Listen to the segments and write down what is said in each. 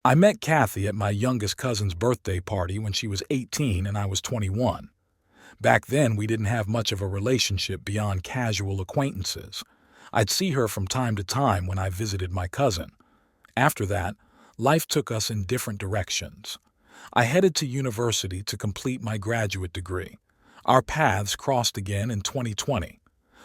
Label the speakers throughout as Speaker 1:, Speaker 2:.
Speaker 1: I met Kathy at my youngest cousin's birthday party when she was 18 and I was 21. Back then, we didn't have much of a relationship beyond casual acquaintances. I'd see her from time to time when I visited my cousin. After that, life took us in different directions. I headed to university to complete my graduate degree. Our paths crossed again in 2020.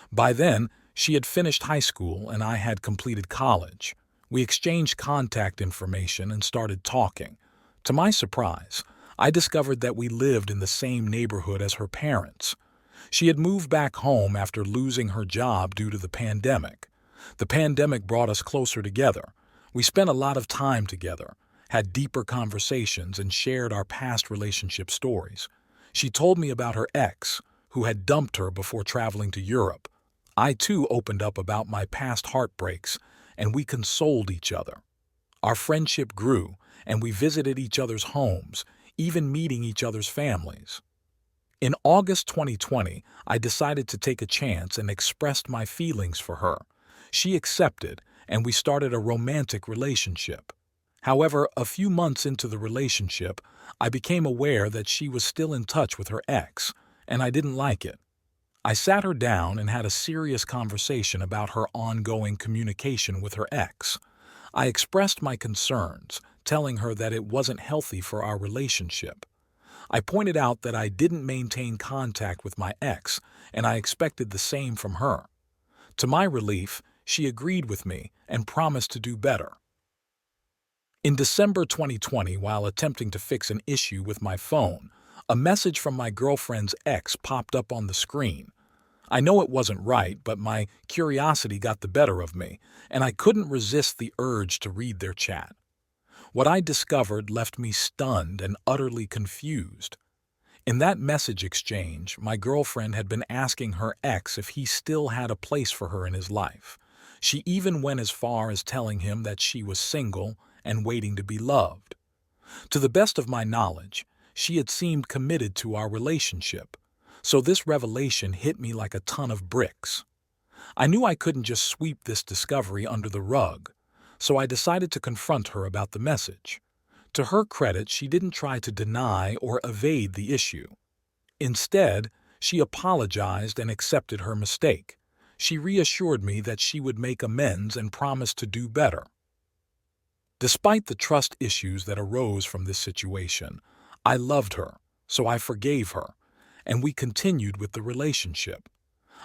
Speaker 1: By then, she had finished high school and I had completed college. We exchanged contact information and started talking. To my surprise, I discovered that we lived in the same neighborhood as her parents. She had moved back home after losing her job due to the pandemic. The pandemic brought us closer together. We spent a lot of time together, had deeper conversations, and shared our past relationship stories. She told me about her ex, who had dumped her before traveling to Europe. I too opened up about my past heartbreaks, and we consoled each other. Our friendship grew, and we visited each other's homes, even meeting each other's families. In August 2020, I decided to take a chance and expressed my feelings for her. She accepted, and we started a romantic relationship. However, a few months into the relationship, I became aware that she was still in touch with her ex, and I didn't like it. I sat her down and had a serious conversation about her ongoing communication with her ex. I expressed my concerns, telling her that it wasn't healthy for our relationship. I pointed out that I didn't maintain contact with my ex, and I expected the same from her. To my relief, she agreed with me and promised to do better. In December 2020, while attempting to fix an issue with my phone, a message from my girlfriend's ex popped up on the screen. I know it wasn't right, but my curiosity got the better of me, and I couldn't resist the urge to read their chat. What I discovered left me stunned and utterly confused. In that message exchange, my girlfriend had been asking her ex if he still had a place for her in his life. She even went as far as telling him that she was single and waiting to be loved. To the best of my knowledge, she had seemed committed to our relationship, so this revelation hit me like a ton of bricks. I knew I couldn't just sweep this discovery under the rug, so I decided to confront her about the message. To her credit, she didn't try to deny or evade the issue. Instead, she apologized and accepted her mistake. She reassured me that she would make amends and promised to do better. Despite the trust issues that arose from this situation, I loved her, so I forgave her, and we continued with the relationship.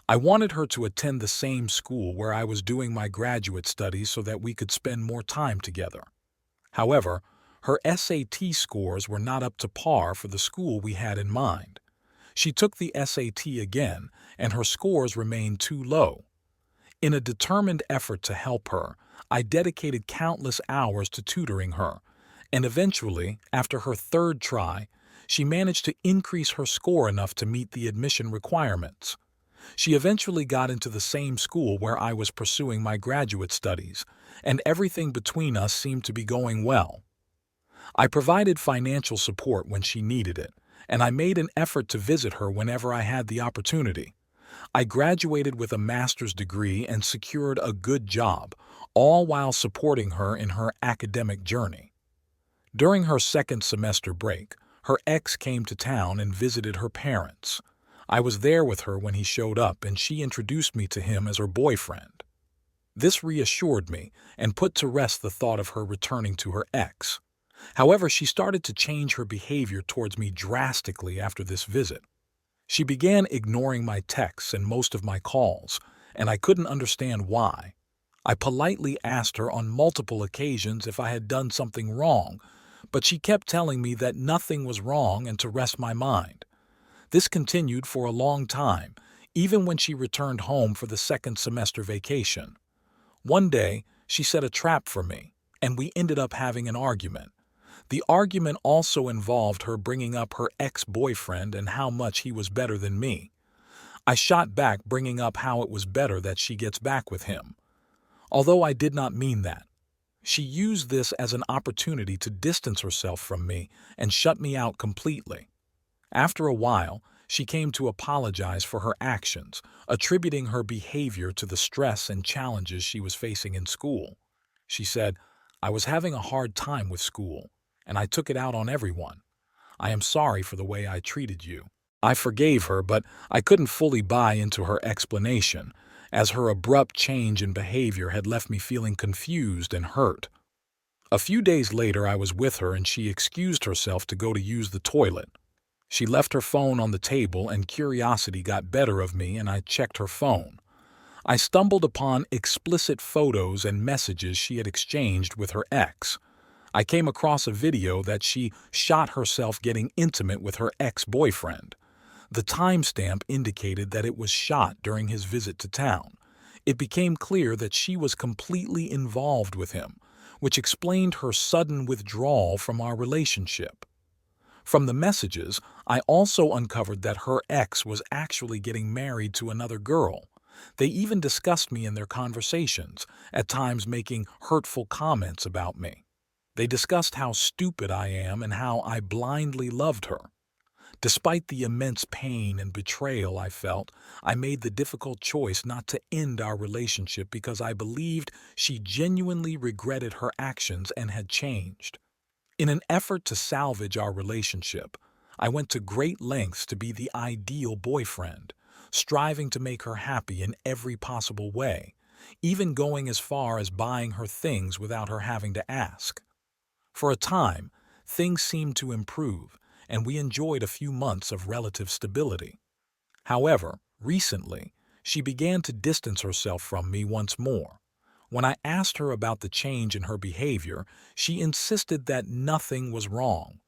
Speaker 1: I wanted her to attend the same school where I was doing my graduate studies so that we could spend more time together. However, her SAT scores were not up to par for the school we had in mind. She took the SAT again, and her scores remained too low. In a determined effort to help her, I dedicated countless hours to tutoring her, and eventually, after her third try, she managed to increase her score enough to meet the admission requirements. She eventually got into the same school where I was pursuing my graduate studies, and everything between us seemed to be going well. I provided financial support when she needed it, and I made an effort to visit her whenever I had the opportunity. I graduated with a master's degree and secured a good job, all while supporting her in her academic journey. During her second semester break, her ex came to town and visited her parents. I was there with her when he showed up, and she introduced me to him as her boyfriend. This reassured me and put to rest the thought of her returning to her ex. However, she started to change her behavior towards me drastically after this visit. She began ignoring my texts and most of my calls, and I couldn't understand why. I politely asked her on multiple occasions if I had done something wrong, but she kept telling me that nothing was wrong and to rest my mind. This continued for a long time, even when she returned home for the second semester vacation. One day, she set a trap for me, and we ended up having an argument. The argument also involved her bringing up her ex-boyfriend and how much he was better than me. I shot back, bringing up how it was better that she gets back with him. Although I did not mean that. She used this as an opportunity to distance herself from me and shut me out completely. After a while, she came to apologize for her actions, attributing her behavior to the stress and challenges she was facing in school. She said, I was having a hard time with school, and I took it out on everyone. I am sorry for the way I treated you. I forgave her, but I couldn't fully buy into her explanation, as her abrupt change in behavior had left me feeling confused and hurt. A few days later, I was with her and she excused herself to go to use the toilet. She left her phone on the table and curiosity got better of me and I checked her phone. I stumbled upon explicit photos and messages she had exchanged with her ex. I came across a video that she shot herself getting intimate with her ex-boyfriend. The timestamp indicated that it was shot during his visit to town. It became clear that she was completely involved with him, which explained her sudden withdrawal from our relationship. From the messages, I also uncovered that her ex was actually getting married to another girl. They even discussed me in their conversations, at times making hurtful comments about me. They discussed how stupid I am and how I blindly loved her. Despite the immense pain and betrayal I felt, I made the difficult choice not to end our relationship because I believed she genuinely regretted her actions and had changed. In an effort to salvage our relationship, I went to great lengths to be the ideal boyfriend, striving to make her happy in every possible way, even going as far as buying her things without her having to ask. For a time, things seemed to improve, and we enjoyed a few months of relative stability. However, recently, she began to distance herself from me once more. When I asked her about the change in her behavior, she insisted that nothing was wrong.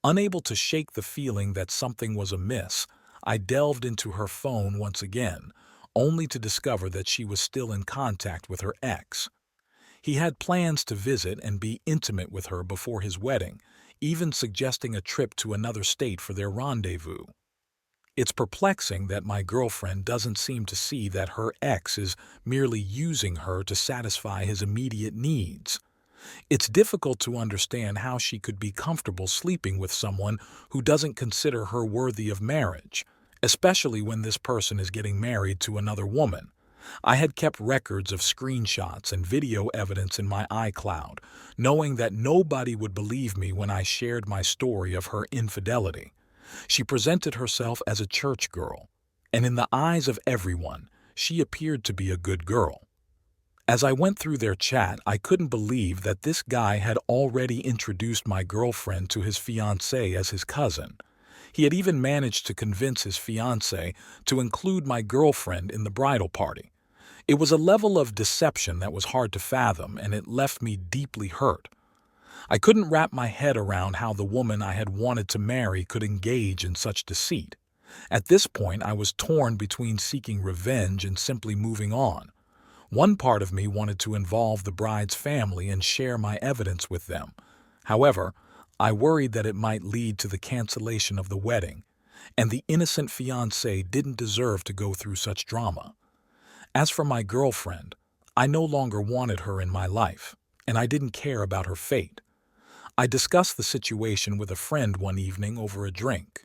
Speaker 1: Unable to shake the feeling that something was amiss, I delved into her phone once again, only to discover that she was still in contact with her ex. He had plans to visit and be intimate with her before his wedding, even suggesting a trip to another state for their rendezvous. It's perplexing that my girlfriend doesn't seem to see that her ex is merely using her to satisfy his immediate needs. It's difficult to understand how she could be comfortable sleeping with someone who doesn't consider her worthy of marriage, especially when this person is getting married to another woman. I had kept records of screenshots and video evidence in my iCloud, knowing that nobody would believe me when I shared my story of her infidelity. She presented herself as a church girl, and in the eyes of everyone, she appeared to be a good girl. As I went through their chat, I couldn't believe that this guy had already introduced my girlfriend to his fiancée as his cousin. He had even managed to convince his fiancée to include my girlfriend in the bridal party. It was a level of deception that was hard to fathom, and it left me deeply hurt. I couldn't wrap my head around how the woman I had wanted to marry could engage in such deceit. At this point, I was torn between seeking revenge and simply moving on. One part of me wanted to involve the bride's family and share my evidence with them. However, I worried that it might lead to the cancellation of the wedding, and the innocent fiancé didn't deserve to go through such drama. As for my girlfriend, I no longer wanted her in my life, and I didn't care about her fate. I discussed the situation with a friend one evening over a drink.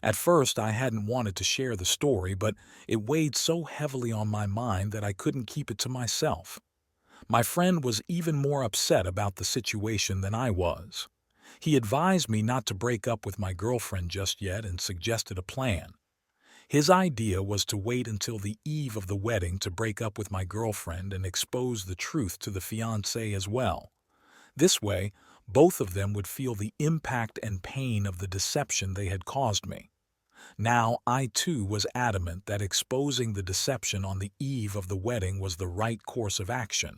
Speaker 1: At first, I hadn't wanted to share the story, but it weighed so heavily on my mind that I couldn't keep it to myself. My friend was even more upset about the situation than I was. He advised me not to break up with my girlfriend just yet and suggested a plan. His idea was to wait until the eve of the wedding to break up with my girlfriend and expose the truth to the fiancé as well. This way, both of them would feel the impact and pain of the deception they had caused me. Now, I too was adamant that exposing the deception on the eve of the wedding was the right course of action,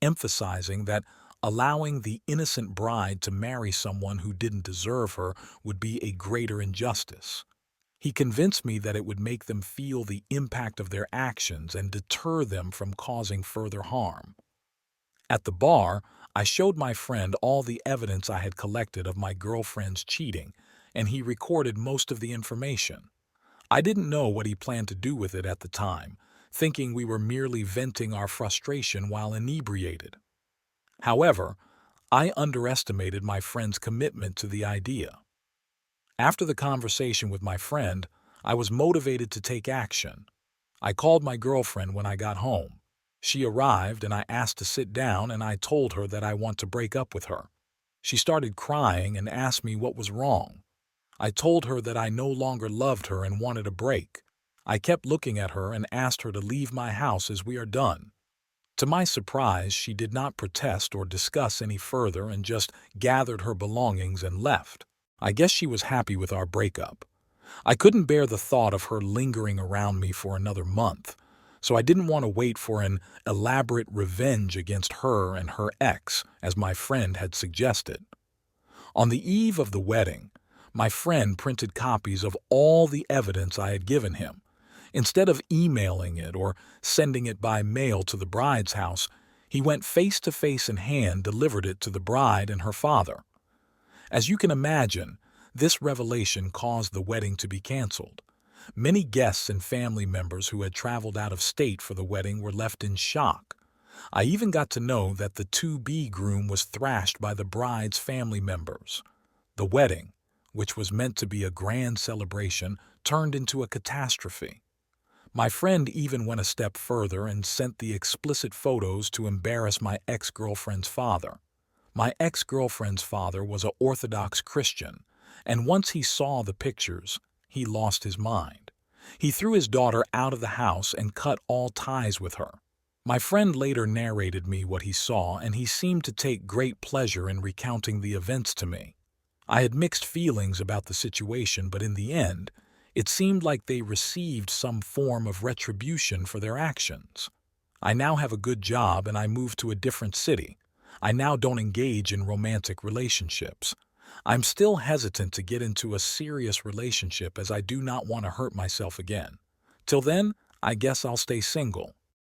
Speaker 1: emphasizing that allowing the innocent bride to marry someone who didn't deserve her would be a greater injustice. He convinced me that it would make them feel the impact of their actions and deter them from causing further harm. At the bar, I showed my friend all the evidence I had collected of my girlfriend's cheating, and he recorded most of the information. I didn't know what he planned to do with it at the time, thinking we were merely venting our frustration while inebriated. However, I underestimated my friend's commitment to the idea. After the conversation with my friend, I was motivated to take action. I called my girlfriend when I got home. She arrived and I asked to sit down and I told her that I want to break up with her. She started crying and asked me what was wrong. I told her that I no longer loved her and wanted a break. I kept looking at her and asked her to leave my house as we are done. To my surprise, she did not protest or discuss any further and just gathered her belongings and left. I guess she was happy with our breakup. I couldn't bear the thought of her lingering around me for another month, so I didn't want to wait for an elaborate revenge against her and her ex, as my friend had suggested. On the eve of the wedding, my friend printed copies of all the evidence I had given him. Instead of emailing it or sending it by mail to the bride's house, he went face to face and hand delivered it to the bride and her father. As you can imagine, this revelation caused the wedding to be canceled. Many guests and family members who had traveled out of state for the wedding were left in shock. I even got to know that the to-be groom was thrashed by the bride's family members. The wedding, which was meant to be a grand celebration, turned into a catastrophe. My friend even went a step further and sent the explicit photos to embarrass my ex-girlfriend's father. My ex-girlfriend's father was an Orthodox Christian, and once he saw the pictures, he lost his mind. He threw his daughter out of the house and cut all ties with her. My friend later narrated me what he saw, and he seemed to take great pleasure in recounting the events to me. I had mixed feelings about the situation, but in the end, it seemed like they received some form of retribution for their actions. I now have a good job and I moved to a different city. I now don't engage in romantic relationships. I'm still hesitant to get into a serious relationship as I do not want to hurt myself again. Till then, I guess I'll stay single.